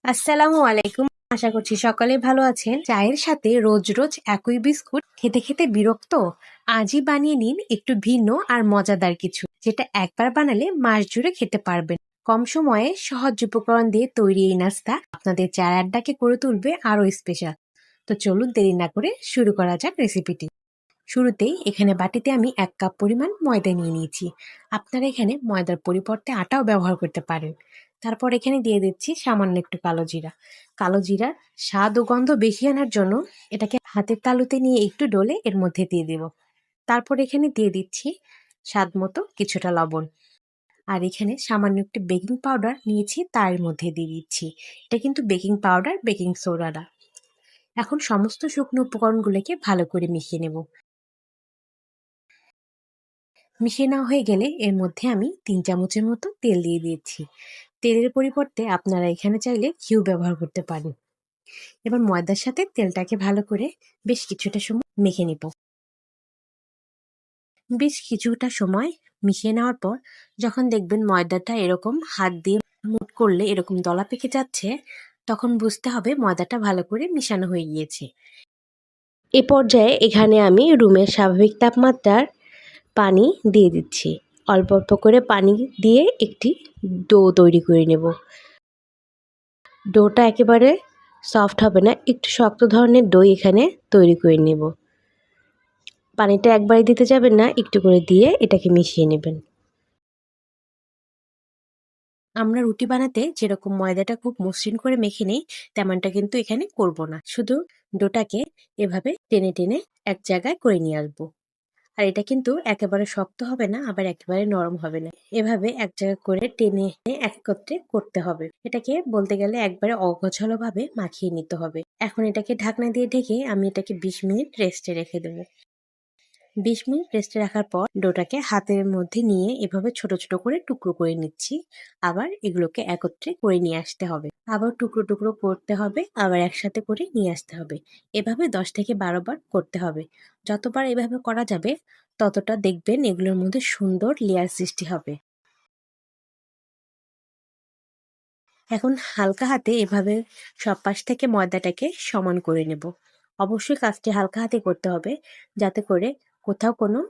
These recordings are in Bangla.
আসসালামু আলাইকুম। আশা করছি সকলে ভালো আছেন। চায়ের সাথে রোজ রোজ একই বিস্কুট খেতে খেতে বিরক্ত? আজই বানিয়ে নিন একটু ভিন্ন আর মজাদার কিছু, যেটা একবার বানালে মাস জুড়ে খেতে পারবেন। কম সময়ে সহজ উপকরণ দিয়ে তৈরি এই নাস্তা আপনাদের চায়ের আড্ডাকে করে তুলবে আরো স্পেশাল। তো চলুন দেরি না করে শুরু করা যাক রেসিপিটি। শুরুতেই এখানে বাটিতে আমি 1 কাপ পরিমাণ ময়দা নিয়ে নিয়েছি। আপনারা এখানে ময়দার পরিবর্তে আটাও ব্যবহার করতে পারেন। তারপর এখানে দিয়ে দিচ্ছি সামান্য একটু কালো জিরা। কালো জিরার স্বাদ ও গন্ধ বেশি আনার জন্য এটাকে হাতের তালুতে নিয়ে একটু ডলে এর মধ্যে দিয়ে দেব। তারপর এখানে দিয়ে দিচ্ছি স্বাদ মতো কিছুটা লবণ। আর এখানে সামান্য একটু বেকিং পাউডার নিয়েছি, তার মধ্যে দিয়ে দিচ্ছি। এটা কিন্তু বেকিং পাউডার, বেকিং সোডা না। এখন সমস্ত শুকনো উপকরণগুলোকে ভালো করে মিশিয়ে নেব। মিশিয়ে নেওয়া হয়ে গেলে এর মধ্যে আমি 3 চামচের মতো তেল দিয়ে দিয়েছি। তেলের পরিবর্তে আপনারা এখানে চাইলে ঘিউ ব্যবহার করতে পারেন। এবার ময়দার সাথে তেলটাকে ভালো করে বেশ কিছুটা সময় মেখে নিব। বেশ কিছুটা সময় মিশিয়ে নেওয়ার পর যখন দেখবেন ময়দাটা এরকম হাত দিয়ে মুট করলে এরকম দলা পেকে যাচ্ছে, তখন বুঝতে হবে ময়দাটা ভালো করে মিশানো হয়ে গিয়েছে। এ পর্যায়ে এখানে আমি রুমের স্বাভাবিক তাপমাত্রার পানি দিয়ে দিচ্ছি। অল্প অল্প করে পানি দিয়ে একটি ডো তৈরি করে নেব। ডোটা একেবারে সফট হবে না, একটু শক্ত ধরনের ডো এখানে তৈরি করে নেব। পানিটা একবারে দিতে যাবেন না, একটু করে দিয়ে এটাকে মিশিয়ে নেবেন। আমরা রুটি বানাতে যেরকম ময়দাটা খুব মসৃণ করে মেখে নেই, তেমনটা কিন্তু এখানে করব না। শুধু ডোটাকে এভাবে টেনে টেনে এক জায়গায় করে নিয়ে আসবো। আর এটা কিন্তু একেবারে শক্ত হবে না, আবার একেবারে নরম হবে না। এভাবে এক জায়গা করে টেনে একত্রে করতে হবে। এটাকে বলতে গেলে একবারে অগোছালো ভাবে মাখিয়ে নিতে হবে। এখন এটাকে ঢাকনা দিয়ে ঢেকে আমি এটাকে 20 মিনিট রেস্টে রেখে দেবো। 20 মিনিট রেস্টে রাখার পর ডোটাকে হাতের মধ্যে নিয়ে এভাবে ছোট ছোট করে টুকরো করে নিচ্ছি। আবার এগুলোকে একত্রে করে নিয়ে আসতে হবে। আবার টুকরো টুকরো করতে হবে, আবার একসাথে করে নিয়ে আসতে হবে। এভাবে 10 থেকে 12 বার করতে হবে। যতবার এভাবে করা যাবে ততটা দেখবেন এগুলোর মধ্যে সুন্দর লেয়ার সৃষ্টি হবে। এখন হালকা হাতে এভাবে সব পাশ থেকে ময়দাটাকে সমান করে নেব। অবশ্যই কাজটি হালকা হাতে করতে হবে, যাতে করে কোথাও কোনো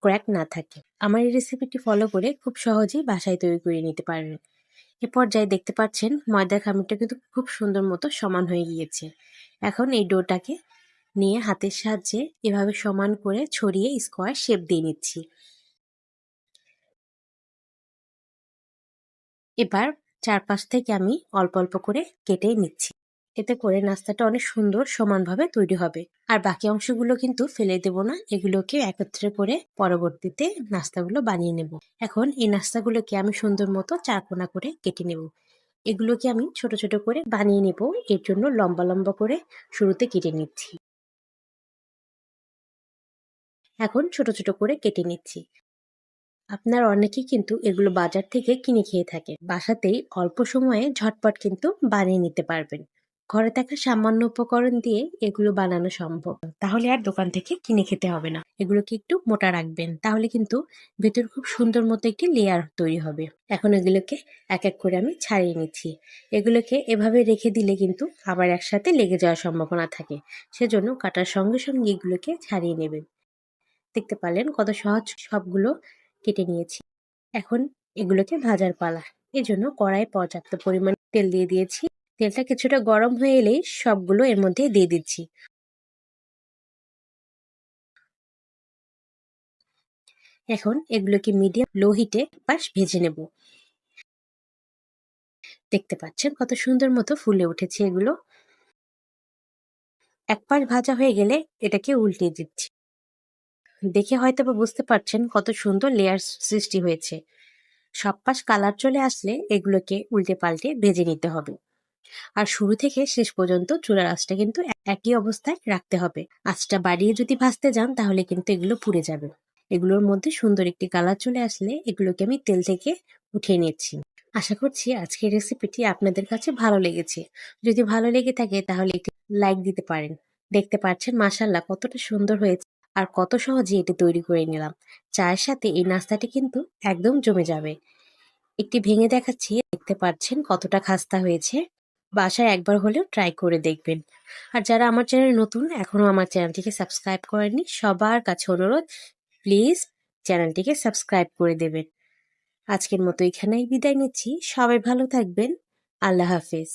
ক্র্যাক না থাকে। আমার এই রেসিপিটি ফলো করে খুব সহজেই বাসায় তৈরি করে নিতে পারবেন। এ পর্যায়ে দেখতে পাচ্ছেন ময়দার খামিরটা কিন্তু খুব সুন্দর মতো সমান হয়ে গিয়েছে। এখন এই ডোটাকে নিয়ে হাতের সাহায্যে এভাবে সমান করে ছড়িয়ে স্কোয়ার শেপ দিয়ে নিচ্ছি। এবার চারপাশ থেকে আমি অল্প অল্প করে কেটে নিচ্ছি। এতে করে নাস্তাটা অনেক সুন্দর সমানভাবে তৈরি হবে। আর বাকি অংশগুলো কিন্তু ফেলে দেব না, এগুলোকে একত্রে করে পরবর্তীতে নাস্তাগুলো বানিয়ে নেব। এখন এই নাস্তাগুলোকে আমি সুন্দর মতো চারকোনা করে কেটে নেব। এগুলোকে আমি ছোট ছোট করে বানিয়ে নেব, এর জন্য লম্বা লম্বা করে শুরুতে কেটে নিচ্ছি। এখন ছোট ছোট করে কেটে নিচ্ছি। আপনারা অনেকেই কিন্তু এগুলো বাজার থেকে কিনে খেয়ে থাকেন। বাসাতেই অল্প সময়ে ঝটপট কিন্তু বানিয়ে নিতে পারবেন। ঘরে থাকা সামান্য উপকরণ দিয়ে এগুলো বানানো সম্ভব। তাহলে আর দোকান থেকে কিনে খেতে হবে না। এগুলোকে একটু মোটা রাখবেন, তাহলে কিন্তু ভেতর খুব সুন্দর মতো একটি লেয়ার তৈরি হবে। এখন এগুলোকে এক এক করে আমি ছাড়িয়ে নিচ্ছি। এগুলোকে এভাবে রেখে দিলে কিন্তু আবার একসাথে লেগে যাওয়ার সম্ভাবনা থাকে। সেজন্য কাটার সঙ্গে সঙ্গে এগুলোকে ছাড়িয়ে নেবেন। দেখতে পারলেন কত সহজ সবগুলো কেটে নিয়েছি। এখন এগুলোকে ভাজার পালা। এজন্য কড়াইয়ে পর্যাপ্ত পরিমাণ তেল দিয়ে দিয়েছি। তেলটা কিছুটা গরম হয়ে এলেই সবগুলো এর মধ্যে দিয়ে দিচ্ছি। এখন এগুলোকে মিডিয়াম লো হিটে পাশ ভেজে নেব। দেখতে পাচ্ছেন কত সুন্দর মতো ফুলে উঠেছে এগুলো। এক পাশ ভাজা হয়ে গেলে এটাকে উল্টে দিচ্ছি। দেখে হয়তো বা বুঝতে পারছেন কত সুন্দর লেয়ার সৃষ্টি হয়েছে। সব পাশ কালার চলে আসলে এগুলোকে উল্টে পাল্টে ভেজে নিতে হবে। আর শুরু থেকে শেষ পর্যন্ত চুলার আঁচটা কিন্তু একই অবস্থায় রাখতে হবে। আঁচটা বাড়িয়ে যদি ভাজতে যান তাহলে কিন্তু এগুলো পুড়ে যাবে। এগুলোর মধ্যে সুন্দর একটি কালার চলে আসলে এগুলোকে আমি তেল থেকে উঠিয়ে নিচ্ছি। আশা করছি আজকের রেসিপিটি আপনাদের কাছে ভালো লেগেছে। যদি ভালো লেগে থাকে তাহলে একটি লাইক দিতে পারেন। দেখতে পাচ্ছেন মাশাআল্লাহ কতটা সুন্দর হয়েছে, আর কত সহজে এটি তৈরি করে নিলাম। চায়ের সাথে এই নাস্তাটি কিন্তু একদম জমে যাবে। একটি ভেঙে দেখাচ্ছি, দেখতে পাচ্ছেন কতটা খাস্তা হয়েছে। বাসায় একবার হলেও ট্রাই করে দেখবেন। আর যারা আমার চ্যানেলে নতুন, এখনো আমার চ্যানেলটিকে সাবস্ক্রাইব করেননি, সবার কাছে অনুরোধ, প্লিজ চ্যানেলটিকে সাবস্ক্রাইব করে দেবেন। আজকের মতো এখানেই বিদায় নিচ্ছি। সবাই ভালো থাকবেন। আল্লাহ হাফেজ।